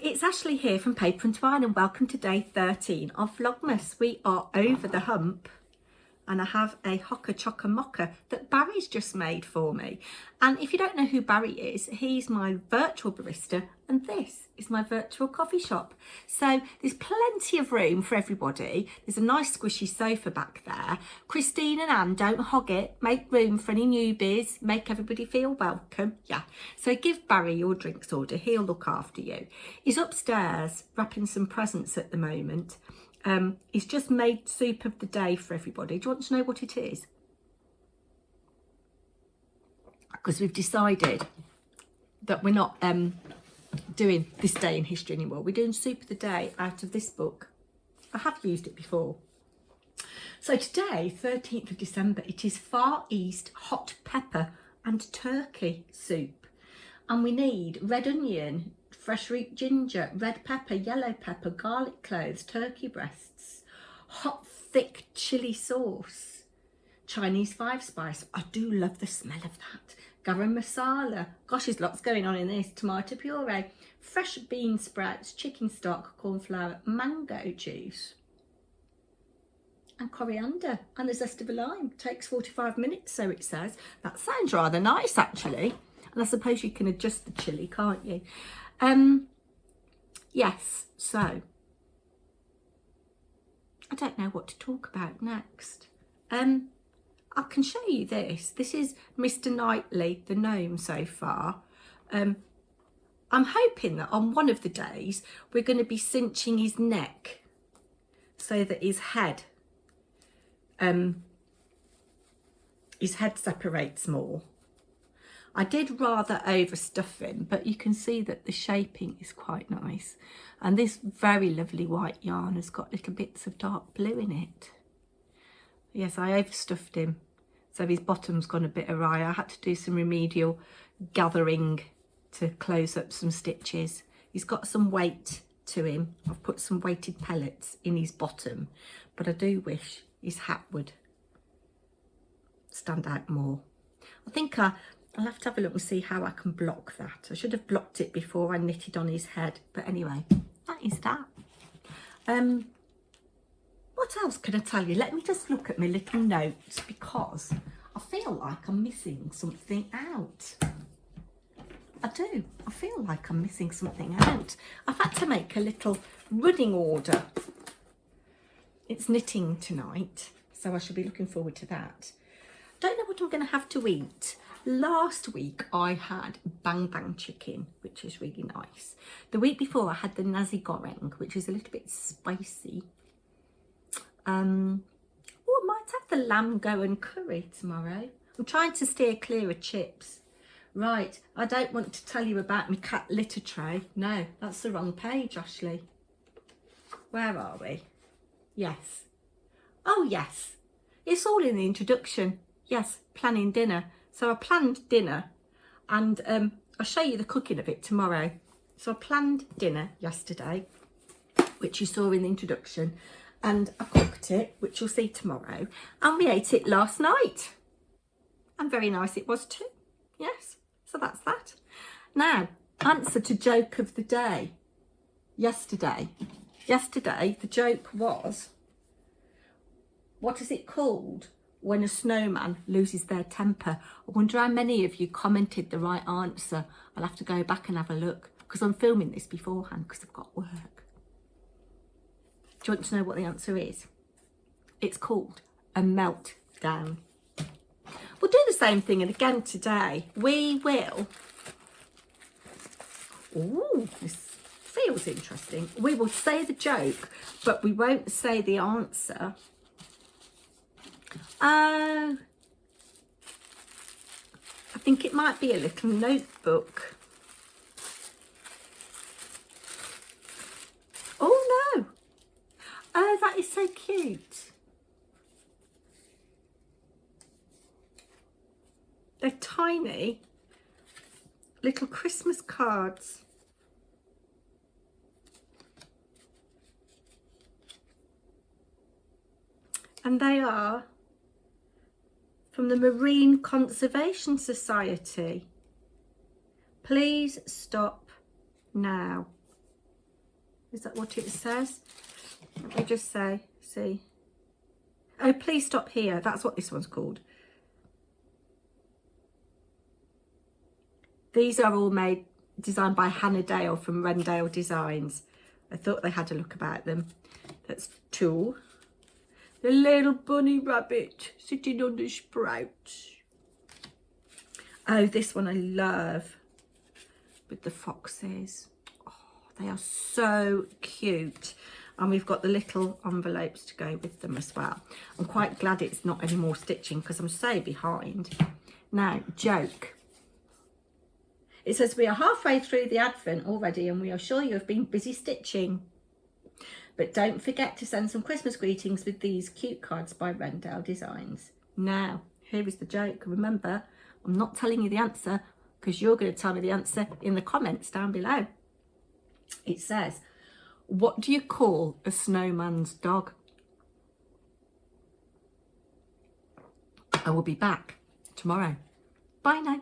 it's Ashley here from Paper&Twine and welcome to day 13 of Vlogmas. We are over the hump and I have a Hoka Choca Mocha that Barry's just made for me. And if you don't know who Barry is, he's my virtual barista and this is my virtual coffee shop. So there's plenty of room for everybody. There's a nice squishy sofa back there. Christine and Anne, don't hog it. Make room for any newbies. Make everybody feel welcome. Yeah. So give Barry your drinks order. He'll look after you. He's upstairs wrapping some presents at the moment. He's just made soup of the day for everybody. Do you want to know what it is? Because we've decided that we're not doing this day in history anymore. We're doing soup of the day out of this book. I have used it before. So today, 13th of December, it is Far East hot pepper and turkey soup. And we need red onion, fresh root ginger, red pepper, yellow pepper, garlic cloves, turkey breasts, hot thick chilli sauce, Chinese 5-spice. I do love the smell of that. Garam masala. Gosh, there's lots going on in this. Tomato puree, fresh bean sprouts, chicken stock, corn flour, mango juice, and coriander, and the zest of a lime. Takes 45 minutes, so it says. That sounds rather nice, actually. And I suppose you can adjust the chilli, can't you? Yes, so I don't know what to talk about next. I can show you this. This is Mr. Knightley, the gnome so far. I'm hoping that on one of the days we're going to be cinching his neck so that his head separates more. I did rather overstuff him, but you can see that the shaping is quite nice. And this very lovely white yarn has got little bits of dark blue in it. Yes, I overstuffed him, so his bottom's gone a bit awry. I had to do some remedial gathering to close up some stitches. He's got some weight to him. I've put some weighted pellets in his bottom, but I do wish his hat would stand out more. I think I'll have to have a look and see how I can block that. I should have blocked it before I knitted on his head. But anyway, that is that. What else can I tell you? Let me just look at my little notes because I feel like I'm missing something out. I do. I feel like I'm missing something out. I've had to make a little running order. It's knitting tonight, so I should be looking forward to that. Don't know what I'm going to have to eat. Last week I had bang bang chicken, which is really nice. The week before I had the nasi goreng, which is a little bit spicy. I might have the lamb go and curry tomorrow. I'm trying to steer clear of chips. Right, I don't want to tell you about my cat litter tray. No, that's the wrong page, Ashley. Where are we? Yes. Oh yes, it's all in the introduction. Yes, planning dinner. So I planned dinner and I'll show you the cooking of it tomorrow. So I planned dinner yesterday, which you saw in the introduction, and I cooked it, which you'll see tomorrow, and we ate it last night. And very nice it was too. Yes, so that's that. Now, answer to joke of the day. Yesterday, the joke was, what is it called when a snowman loses their temper? I wonder how many of you commented the right answer. I'll have to go back and have a look because I'm filming this beforehand because I've got work. Do you want to know what the answer is? It's called a meltdown. We'll do the same thing again today. We will... Ooh, this feels interesting. We will say the joke, but we won't say the answer. I think it might be a little notebook. Oh no! Oh, that is so cute. They're tiny little Christmas cards. And they are from the Marine Conservation Society. Please stop now. Is that what it says? Let me just say, see. Oh, please stop here. That's what this one's called. These are all designed by Hannah Dale from Rendale Designs. I thought they had a look about them. That's two. The little bunny rabbit sitting on the sprouts. Oh, this one I love with the foxes. Oh, they are so cute. And we've got the little envelopes to go with them as well. I'm quite glad it's not any more stitching because I'm so behind. Now, joke. It says, we are halfway through the advent already and we are sure you have been busy stitching. But don't forget to send some Christmas greetings with these cute cards by Rendale Designs. Now, here is the joke. Remember, I'm not telling you the answer because you're going to tell me the answer in the comments down below. It says, what do you call a snowman's dog? I will be back tomorrow. Bye now.